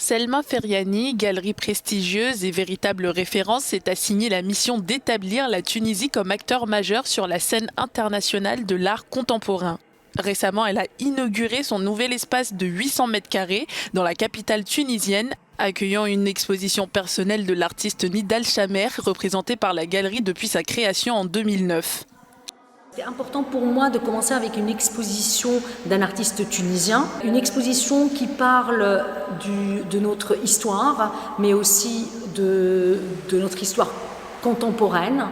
Selma Feriani, galerie prestigieuse et véritable référence, s'est assignée la mission d'établir la Tunisie comme acteur majeur sur la scène internationale de l'art contemporain. Récemment, elle a inauguré son nouvel espace de 800 mètres carrés dans la capitale tunisienne, accueillant une exposition personnelle de l'artiste Nidal Chamer, représentée par la galerie depuis sa création en 2009. C'était important pour moi de commencer avec une exposition d'un artiste tunisien, une exposition qui parle de notre histoire, mais aussi de notre histoire contemporaine.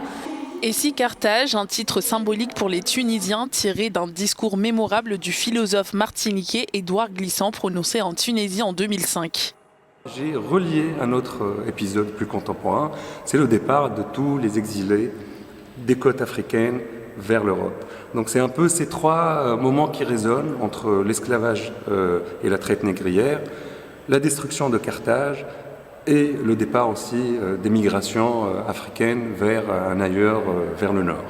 Et si Carthage, un titre symbolique pour les Tunisiens tiré d'un discours mémorable du philosophe martiniquais Édouard Glissant prononcé en Tunisie en 2005. J'ai relié un autre épisode plus contemporain, c'est le départ de tous les exilés des côtes africaines vers l'Europe. Donc c'est un peu ces trois moments qui résonnent entre l'esclavage et la traite négrière, la destruction de Carthage et le départ aussi des migrations africaines vers un ailleurs, vers le nord.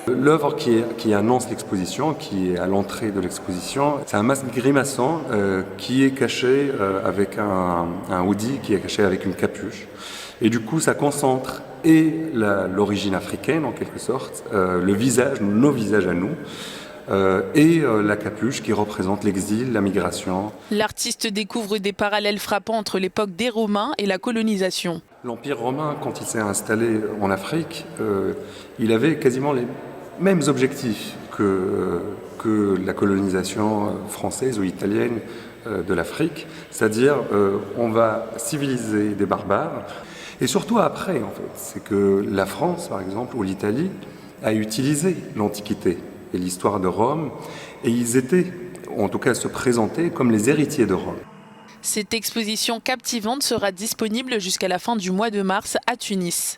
L'œuvre qui annonce l'exposition, qui est à l'entrée de l'exposition, c'est un masque grimaçant qui est caché avec un hoodie, qui est caché avec une capuche. Et du coup, ça concentre et l'origine africaine, en quelque sorte, le visage, nos visages à nous, et la capuche qui représente l'exil, la migration. L'artiste découvre des parallèles frappants entre l'époque des Romains et la colonisation. L'Empire romain, quand il s'est installé en Afrique, il avait quasiment les mêmes objectifs que la colonisation française ou italienne de l'Afrique, c'est-à-dire on va civiliser des barbares. Et surtout après, en fait, c'est que la France, par exemple, ou l'Italie, a utilisé l'Antiquité et l'histoire de Rome, et ils étaient, en tout cas se présentaient comme les héritiers de Rome. Cette exposition captivante sera disponible jusqu'à la fin du mois de mars à Tunis.